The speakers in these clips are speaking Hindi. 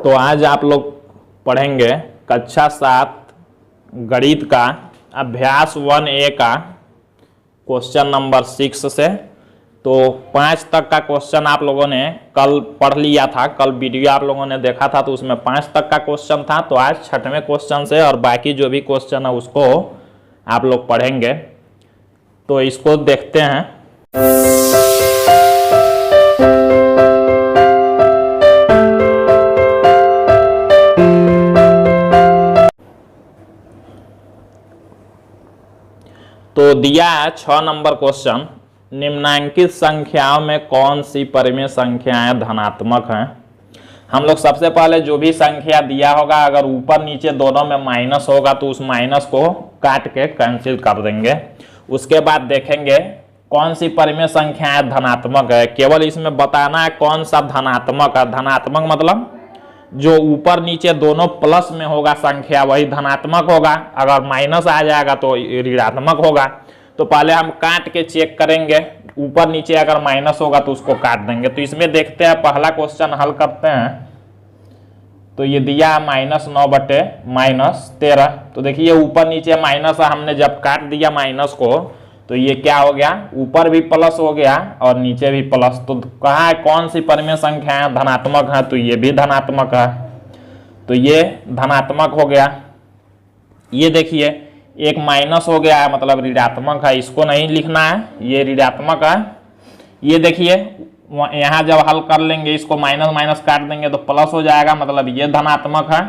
तो आज आप लोग पढ़ेंगे कक्षा 7 गणित का अभ्यास 1A का क्वेश्चन नंबर 6 से। तो 5 तक का क्वेश्चन आप लोगों ने कल पढ़ लिया था, कल वीडियो आप लोगों ने देखा था, तो उसमें 5 तक का क्वेश्चन था। तो आज 6वें क्वेश्चन से और बाकी जो भी क्वेश्चन है उसको आप लोग पढ़ेंगे। तो इसको देखते हैं। तो दिया है 6 नंबर क्वेश्चन, निम्नांकित संख्याओं में कौन सी परिमेय संख्याएं धनात्मक हैं। हम लोग सबसे पहले जो भी संख्या दिया होगा अगर ऊपर नीचे दोनों में माइनस होगा तो उस माइनस को काट के कैंसिल कर देंगे। उसके बाद देखेंगे कौन सी परिमेय संख्याएं धनात्मक है। केवल इसमें बताना है कौन सा धनात्मक है। धनात्मक मतलब जो ऊपर नीचे दोनों प्लस में होगा संख्या वही धनात्मक होगा, अगर माइनस आ जाएगा तो ऋणात्मक होगा। तो पहले हम काट के चेक करेंगे, ऊपर नीचे अगर माइनस होगा तो उसको काट देंगे। तो इसमें देखते हैं, पहला क्वेश्चन हल करते हैं। तो ये दिया है -9/-13। तो देखिए ऊपर नीचे माइनस है, हमने जब काट दिया माइनस को तो ये क्या हो गया, ऊपर भी प्लस हो गया और नीचे भी प्लस। तो कहा है कौन सी परिमेय संख्याएं धनात्मक है, तो ये भी धनात्मक है। तो ये धनात्मक हो गया। ये देखिए एक माइनस हो गया है मतलब ऋणात्मक है, इसको नहीं लिखना है, ये ऋणात्मक है। ये देखिए यहाँ जब हल कर लेंगे इसको माइनस माइनस काट देंगे तो प्लस हो जाएगा, मतलब ये धनात्मक है।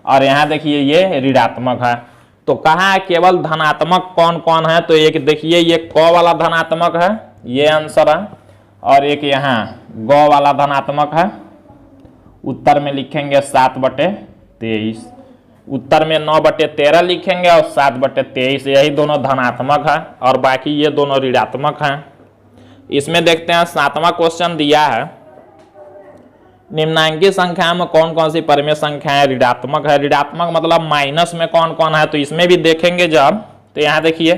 और यहाँ देखिए ये ऋणात्मक है। तो कहाँ है केवल धनात्मक कौन कौन है, तो एक देखिए ये क वाला धनात्मक है, ये आंसर है। और एक यहाँ ग वाला धनात्मक है। उत्तर में लिखेंगे 7/23, उत्तर में 9/13 लिखेंगे और 7/23, यही दोनों धनात्मक है और बाकी ये दोनों ऋणात्मक हैं। इसमें देखते हैं 7वां क्वेश्चन दिया है, निम्नांकित संख्या में कौन कौन सी परिमेय संख्याएं ऋणात्मक है। ऋणात्मक मतलब माइनस में कौन कौन है, तो इसमें भी देखेंगे जब। तो यहाँ देखिए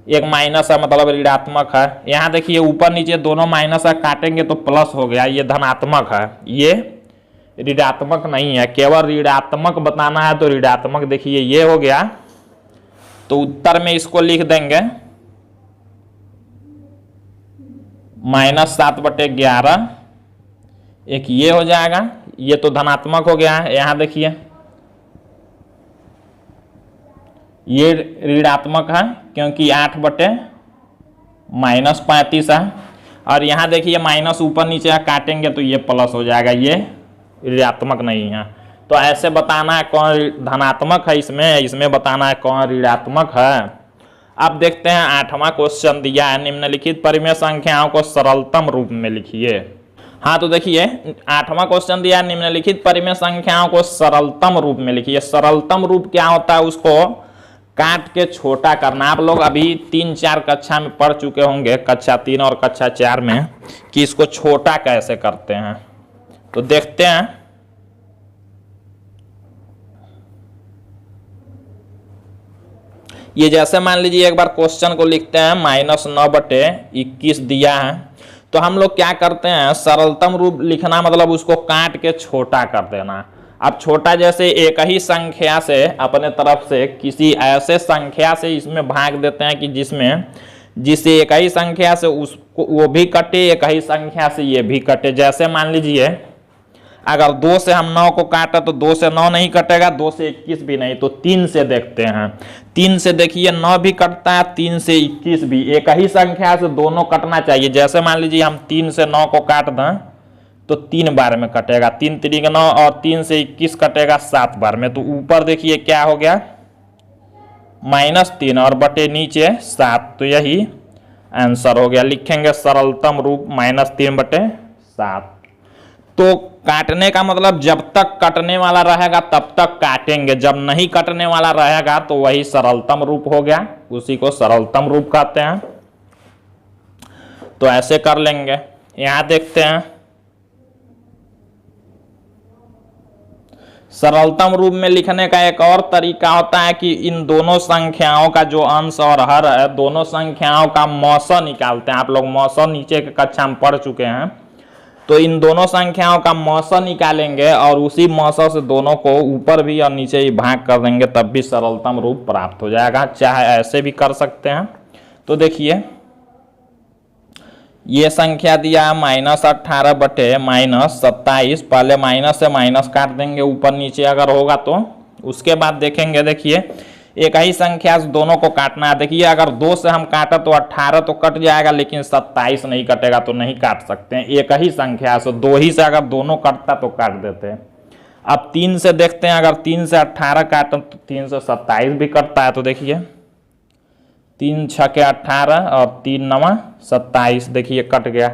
एक माइनस है मतलब ऋणात्मक है। यहाँ देखिए ऊपर नीचे दोनों माइनस है, काटेंगे तो प्लस हो गया, ये धनात्मक है, ये ऋणात्मक नहीं है। केवल ऋणात्मक बताना है तो ऋणात्मक देखिए ये हो गया। तो उत्तर में इसको लिख देंगे -7/11। एक ये हो जाएगा, ये तो धनात्मक हो गया है। यहाँ देखिए ये ऋणात्मक है क्योंकि 8/-35 है। और यहाँ देखिए माइनस ऊपर नीचे काटेंगे तो ये प्लस हो जाएगा, ये ऋणात्मक नहीं है। तो ऐसे बताना है कौन धनात्मक है, इसमें बताना है कौन ऋणात्मक है। अब देखते हैं 8वां क्वेश्चन दिया है, निम्नलिखित परिमेय संख्याओं को सरलतम रूप में लिखिए। हाँ तो देखिए 8वां क्वेश्चन दिया है, निम्नलिखित परिमेय संख्याओं को सरलतम रूप में लिखिए। सरलतम रूप क्या होता है, उसको काट के छोटा करना। आप लोग अभी 3-4 कक्षा में पढ़ चुके होंगे, कक्षा 3 और कक्षा 4 में, कि इसको छोटा कैसे करते हैं। तो देखते हैं। ये जैसे मान लीजिए एक बार क्वेश्चन को लिखते हैं, -9/21 दिया है। तो हम लोग क्या करते हैं, सरलतम रूप लिखना मतलब उसको काट के छोटा कर देना। अब छोटा जैसे एक ही संख्या से अपने तरफ से किसी ऐसे संख्या से इसमें भाग देते हैं कि जिससे एक ही संख्या से उसको वो भी कटे, एक ही संख्या से ये भी कटे। जैसे मान लीजिए अगर 2 से हम 9 को काटा तो 2 से 9 नहीं कटेगा, 2 से 21 भी नहीं। तो 3 से देखते हैं। 3 से देखिए 9 भी कटता है, 3 से 21 भी। एक ही संख्या से दोनों कटना चाहिए। जैसे मान लीजिए हम 3 से 9 को काट दें तो 3 बार में कटेगा, 3 × 9 और 3 से 21 कटेगा 7 बार में। तो ऊपर देखिए क्या हो गया, -3 और बटे नीचे 7। तो यही आंसर हो गया। लिखेंगे सरलतम रूप -3/7। तो काटने का मतलब जब तक कटने वाला रहेगा तब तक काटेंगे, जब नहीं कटने वाला रहेगा तो वही सरलतम रूप हो गया, उसी को सरलतम रूप कहते हैं। तो ऐसे कर लेंगे। यहां देखते हैं सरलतम रूप में लिखने का एक और तरीका होता है कि इन दोनों संख्याओं का जो अंश और हर है, दोनों संख्याओं का मौसा निकालते हैं। आप लोग मौसा नीचे के कक्षा में पढ़ चुके हैं। तो इन दोनों संख्याओं का मौसा निकालेंगे और उसी मौसा से दोनों को ऊपर भी और नीचे भी भाग कर देंगे, तब भी सरलतम रूप प्राप्त हो जाएगा। चाहे ऐसे भी कर सकते हैं। तो देखिए ये संख्या दिया है -18 बटे -27। पहले माइनस से माइनस काट देंगे ऊपर नीचे अगर होगा तो। उसके बाद देखेंगे, देखिए एक ही संख्या से दोनों को काटना है। देखिए अगर 2 से हम काटा तो 18 तो कट जाएगा, लेकिन 27 नहीं कटेगा, तो नहीं काट सकते हैं। एक ही संख्या से 2 ही से अगर दोनों कटता तो काट देते हैं। अब 3 से देखते हैं, अगर 3 से 18 काटें तो 3 से 27 भी कटता है। तो देखिए 3 छके 18 और 3 नवा 27, देखिए कट गया।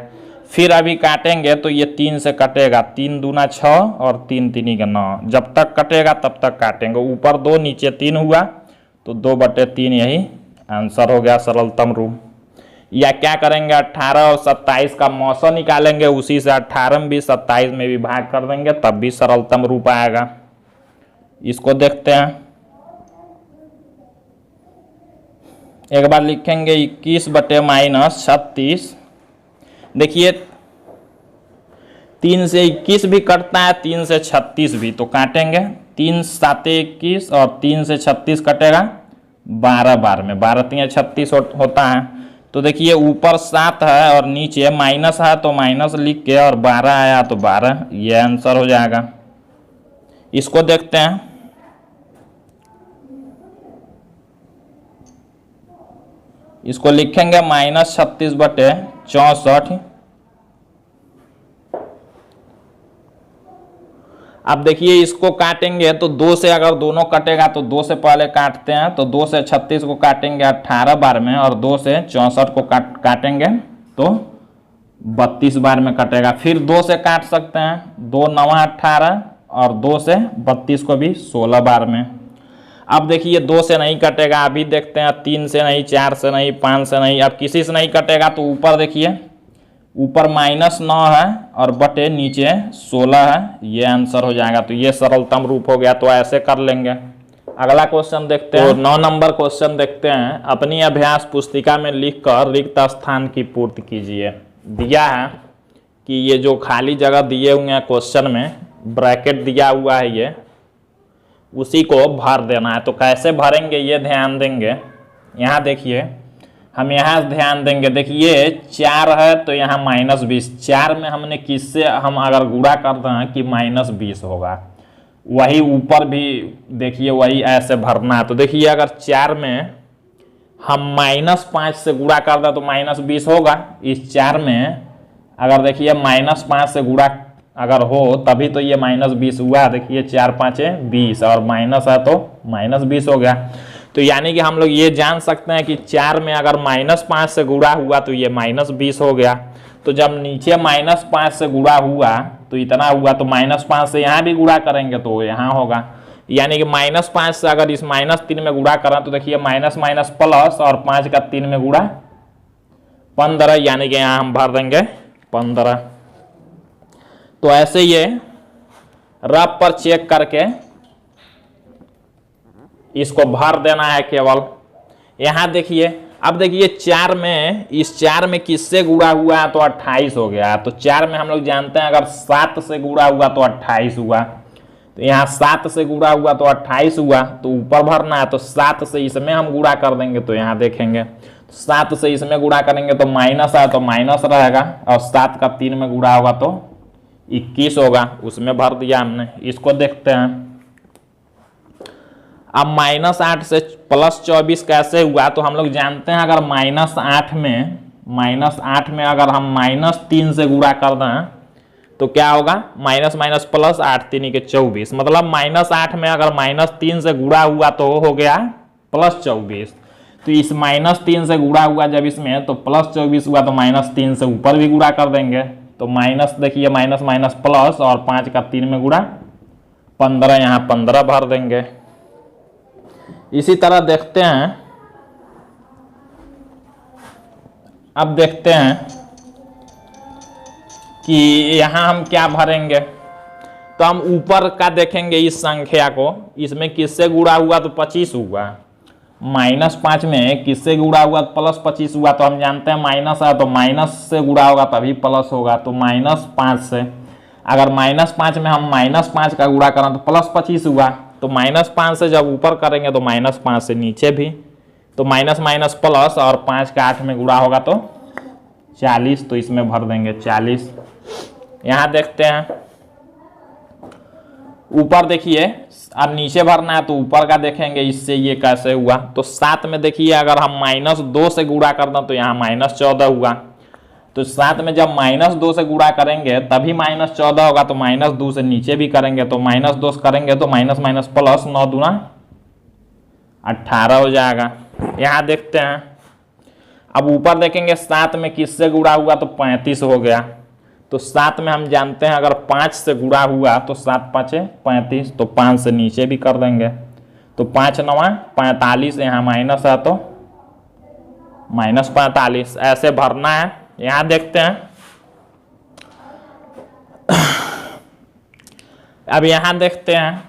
फिर अभी काटेंगे तो ये 3 से कटेगा, 3 दूना 6 और 3 तीनी का 9। जब तक कटेगा तब तक काटेंगे। ऊपर 2 नीचे 3 हुआ तो 2 बटे 3 यही आंसर हो गया सरलतम रूप। या क्या करेंगे, 18 और 27 का मौसा निकालेंगे, उसी से 18 में भी 27 में भी भाग कर देंगे, तब भी सरलतम रूप आएगा। इसको देखते हैं। एक बार लिखेंगे 21 बटे -36। देखिए 3 से 21 भी कटता है, 3 से 36 भी, तो काटेंगे। 3 7 21 और 3 से 36 कटेगा 12 बार में, 12 3 36 होता है। तो देखिए ऊपर 7 है और नीचे माइनस है, तो माइनस लिख के और 12 आया तो 12, ये आंसर हो जाएगा। इसको देखते हैं। इसको लिखेंगे -36 बटे 64। अब देखिए इसको काटेंगे तो 2 से अगर दोनों कटेगा तो 2 से पहले काटते हैं। तो 2 से 36 को काटेंगे 18 बार में, और 2 से 64 को काटेंगे तो 32 बार में कटेगा। फिर 2 से काट सकते हैं, 2 9 18 और 2 से 32 को भी 16 बार में। अब देखिए 2 से नहीं कटेगा, अभी देखते हैं। 3 से नहीं, 4 से नहीं, 5 से नहीं, अब किसी से नहीं कटेगा। तो ऊपर देखिए, ऊपर -9 है और बटे नीचे 16 है, ये आंसर हो जाएगा। तो ये सरलतम रूप हो गया। तो ऐसे कर लेंगे। अगला क्वेश्चन देखते हैं। तो 9 नंबर क्वेश्चन देखते हैं। अपनी अभ्यास पुस्तिका में लिखकर रिक्त स्थान की पूर्ति कीजिए। दिया है कि ये जो खाली जगह दिए हुए हैं क्वेश्चन में, ब्रैकेट दिया हुआ है, ये उसी को भर देना है। तो कैसे भरेंगे ये ध्यान देंगे। यहाँ देखिए, हम यहाँ ध्यान देंगे। देखिए 4 है तो यहाँ -20। 4 में हमने किससे हम अगर गुणा कर दें कि -20 होगा, वही ऊपर भी देखिए वही ऐसे भरना है। तो देखिए अगर 4 में हम -5 से गुणा कर दें तो -20 होगा। इस 4 में अगर देखिए -5 से गुणा अगर हो तभी तो ये -20 हुआ। देखिए 4 5 20 और माइनस है तो -20 हो गया। तो यानी कि हम लोग ये जान सकते हैं कि 4 में अगर -5 से गुणा हुआ तो ये -20 हो गया। तो जब नीचे -5 से गुणा हुआ तो इतना हुआ, तो -5 से यहाँ भी गुणा करेंगे तो यहाँ होगा। यानी कि -5 से अगर इस -3 में गुणा करें तो देखिए माइनस माइनस प्लस और 5 का 3 में गुणा 15, यानी कि यहाँ हम भर देंगे 15। तो ऐसे ये रफ पर चेक करके इसको भर देना है केवल। यहां देखिए, अब देखिए 4 में, इस 4 में किससे गुणा हुआ है तो 28 हो गया। तो 4 में हम लोग जानते हैं अगर 7 से गुणा हुआ तो 28 हुआ। तो यहाँ 7 से गुणा हुआ तो 28 हुआ, तो ऊपर भरना है। तो 7 से इसमें हम गुणा कर देंगे तो यहाँ देखेंगे 7 से इसमें गुणा करेंगे तो माइनस है तो माइनस रहेगा, और 7 का 3 में गुणा होगा तो 21 होगा, उसमें भर दिया हमने। इसको देखते हैं। अब -8 से +24 कैसे हुआ, तो हम लोग जानते हैं अगर -8 में अगर हम -3 से गुणा कर दें तो क्या होगा, माइनस माइनस प्लस 8 3 के 24, मतलब -8 में अगर -3 से गुणा हुआ तो हो गया +24। तो इस -3 से गुणा हुआ जब इसमें तो +24 हुआ, तो -3 से ऊपर भी गुणा कर देंगे। तो माइनस देखिए माइनस माइनस प्लस और 5 का 3 में गुणा 15, यहाँ 15 भर देंगे। इसी तरह देखते हैं। अब देखते हैं कि यहाँ हम क्या भरेंगे। तो हम ऊपर का देखेंगे इस संख्या को, इसमें किससे गुणा हुआ तो 25 हुआ, -5 में किससे गुणा हुआ? +25 हुआ, तो हम जानते हैं माइनस है तो माइनस से गुणा होगा तभी प्लस होगा, तो -5 से। अगर -5 में हम -5 का गुणा करें तो +25 हुआ, तो -5 से जब ऊपर करेंगे तो -5 से नीचे भी, तो माइनस माइनस प्लस, और 5 का 8 में गुणा होगा तो 40, तो इसमें भर देंगे 40। यहाँ देखते हैं ऊपर, देखिए अब नीचे भरना है तो ऊपर का देखेंगे इससे ये कैसे हुआ। तो 7 में देखिए अगर हम -2 से गुणा कर दें तो यहाँ -14 हुआ, तो 7 में जब -2 से गुणा करेंगे तभी -14 होगा, तो -2 से नीचे भी करेंगे तो -2 करेंगे तो माइनस माइनस प्लस, 9 दूना 18 हो जाएगा। यहाँ देखते हैं अब ऊपर देखेंगे 7 में किससे गुणा हुआ तो 35 हो गया, तो 7 में हम जानते हैं अगर 5 से गुणा हुआ तो 7 5 35, तो 5 से नीचे भी कर देंगे, तो 5 9 45, यहाँ माइनस है तो -45, ऐसे भरना है। यहाँ देखते हैं अब यहाँ देखते हैं,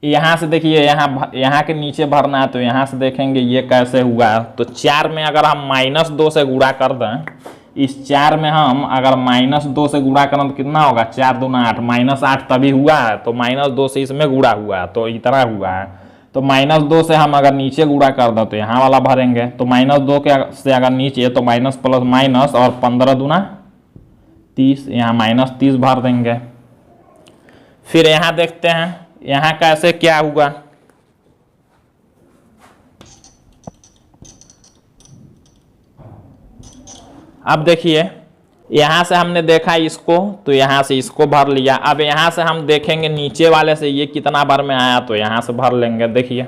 यहाँ से देखिए यहाँ के नीचे भरना है, तो यहाँ से देखेंगे ये कैसे हुआ। तो 4 में अगर हम -2 से गुणा कर दें, इस 4 में हम अगर -2 से गुणा करें तो कितना होगा? 4 दूना 8, -8 तभी हुआ है, तो -2 से इसमें गुणा हुआ है तो इतना हुआ है। तो -2 से हम अगर नीचे गुणा कर दें तो यहाँ वाला भरेंगे, तो -2 के से अगर नीचे तो माइनस प्लस माइनस, और 15 दूना 30, यहाँ -30 भर देंगे। फिर यहाँ देखते हैं यहाँ कैसे क्या हुआ। अब देखिए यहाँ से हमने देखा इसको, तो यहाँ से इसको भर लिया। अब यहाँ से हम देखेंगे नीचे वाले से ये कितना बार में आया, तो यहाँ से भर लेंगे। देखिए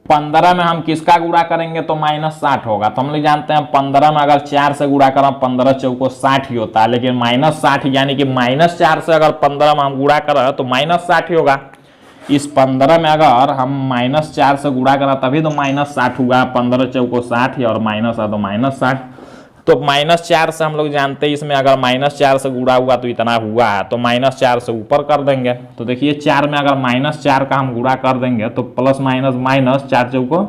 15 में हम किसका गुणा करेंगे तो -60 होगा, तो हम लोग जानते हैं 15 में अगर 4 से गुणा करें 15 चौको 60 ही होता है, लेकिन -60 यानी कि -4 से अगर 15 में हम गुणा करें तो -60 ही होगा। इस 15 में अगर हम -4 से गुणा करें तभी तो -60 हुआ, 15 चौको 60 ही, और माइनस है तो -60, तो -4 से हम लोग जानते हैं इसमें अगर -4 से गुणा हुआ तो इतना हुआ है, तो -4 से ऊपर कर देंगे। तो देखिए 4 में अगर -4 का हम गुणा कर देंगे तो प्लस माइनस माइनस, 4 चौको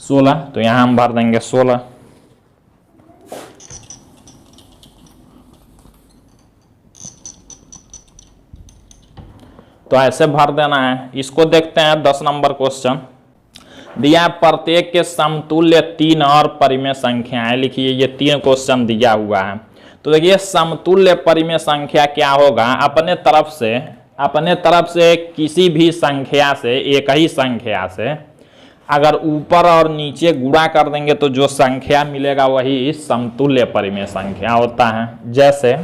16, तो यहाँ हम भर देंगे 16। तो ऐसे भर देना है। इसको देखते हैं 10 नंबर क्वेश्चन दिया, प्रत्येक के समतुल्य 3 और परिमेय संख्याएं लिखिए। ये 3 क्वेश्चन दिया हुआ है। तो देखिए समतुल्य परिमेय संख्या क्या होगा, अपने तरफ से किसी भी संख्या से, एक ही संख्या से अगर ऊपर और नीचे गुणा कर देंगे तो जो संख्या मिलेगा वही समतुल्य परिमेय संख्या होता है। जैसे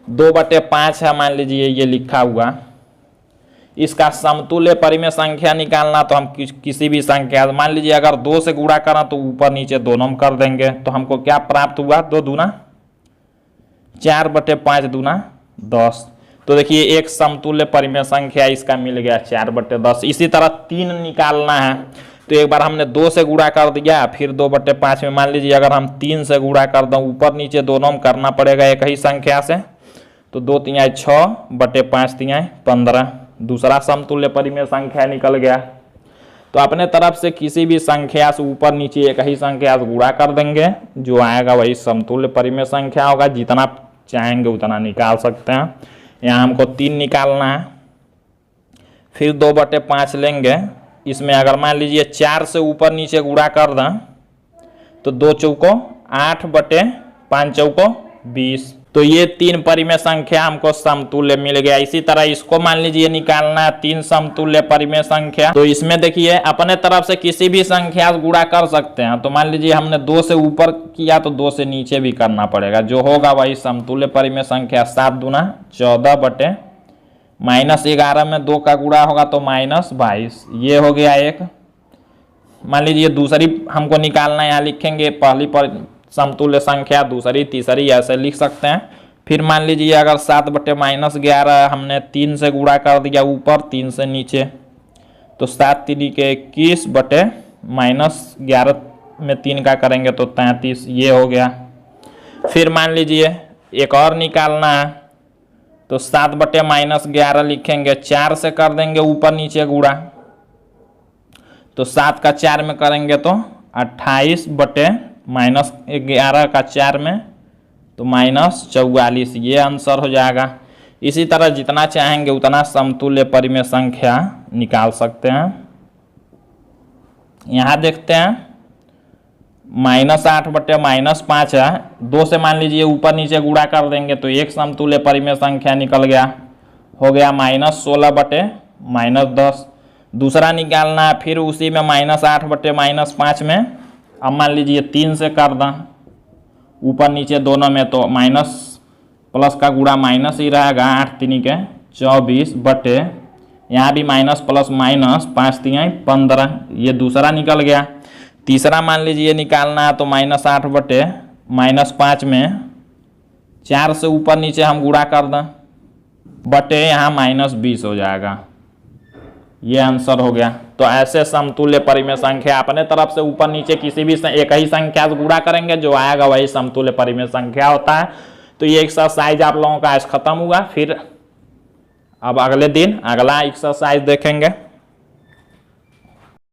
2/5 है, मान लीजिए ये लिखा हुआ, इसका समतुल्य परिमेय संख्या निकालना तो हम किसी भी संख्या, मान लीजिए अगर 2 से गुणा करा तो ऊपर नीचे दोनों में कर देंगे, तो हमको क्या प्राप्त हुआ? 2 दूना 4/5 दूना 10। तो देखिए एक समतुल्य परिमेय संख्या इसका मिल गया 4/10। इसी तरह 3 निकालना है, तो एक बार हमने 2 से गुणा कर दिया, फिर 2/5 में मान लीजिए अगर हम 3 से गुणा कर दें, ऊपर नीचे दोनों में करना पड़ेगा एक ही संख्या से, तो 2 3 6/5 3 15, दूसरा समतुल्य परिमेय संख्या निकल गया। तो अपने तरफ से किसी भी संख्या से ऊपर नीचे एक ही संख्या से गुणा कर देंगे, जो आएगा वही समतुल्य परिमेय संख्या होगा। जितना चाहेंगे उतना निकाल सकते हैं। यहाँ हमको 3 निकालना है, फिर 2/5 लेंगे। इसमें अगर मान लीजिए 4 से ऊपर नीचे गुणा कर दें तो 2 चौको 8/5 चौको 20, तो ये 3 परिमेय संख्या हमको समतुल्य मिल गया। इसी तरह इसको मान लीजिए निकालना है 3 समतुल्य परिमेय संख्या, तो इसमें देखिए अपने तरफ से किसी भी संख्या से गुणा कर सकते हैं। तो मान लीजिए हमने 2 से ऊपर किया तो 2 से नीचे भी करना पड़ेगा, जो होगा वही समतुल्य परिमेय संख्या। 7 दूना 14 -11 में 2 का गुणा होगा तो -22, ये हो गया एक। मान लीजिए दूसरी हमको निकालना है, यहाँ लिखेंगे पहली पर समतुल्य संख्या, दूसरी तीसरी ऐसे लिख सकते हैं। फिर मान लीजिए अगर 7/-11 हमने 3 से गुणा कर दिया ऊपर, 3 से नीचे, तो 7 3 के 21/-11 में 3 का करेंगे तो 33, ये हो गया। फिर मान लीजिए एक और निकालना है, तो 7/-11 लिखेंगे, 4 से कर देंगे ऊपर नीचे गुणा, तो 7 का 4 में करेंगे तो 28 बटे -11 का 4 में तो -44, ये आंसर हो जाएगा। इसी तरह जितना चाहेंगे उतना समतुल्य परिमेय संख्या निकाल सकते हैं। यहाँ देखते हैं -8 बटे -5 है, 2 से मान लीजिए ऊपर नीचे गुणा कर देंगे तो एक समतुल्य परिमेय संख्या निकल गया, हो गया -16 बटे -10। दूसरा निकालना है, फिर उसी में -8 बटे -5 में, अब मान लीजिए 3 से कर दें ऊपर नीचे दोनों में, तो माइनस प्लस का गुणा माइनस ही रहेगा, 8 3 के 24 बटे, यहाँ भी माइनस प्लस माइनस 5 3 15, ये दूसरा निकल गया। तीसरा मान लीजिए निकालना है तो -8 बटे -5 में 4 से ऊपर नीचे हम गुणा कर दें बटे यहाँ -20 हो जाएगा, ये आंसर हो गया। तो ऐसे समतुल्य परिमेय संख्या अपने तरफ से ऊपर नीचे किसी भी एक ही संख्या से गुणा करेंगे, जो आएगा वही समतुल्य परिमेय संख्या होता है। तो ये एक्सरसाइज आप लोगों का आज खत्म हुआ। फिर अब अगले दिन अगला एक्सरसाइज देखेंगे।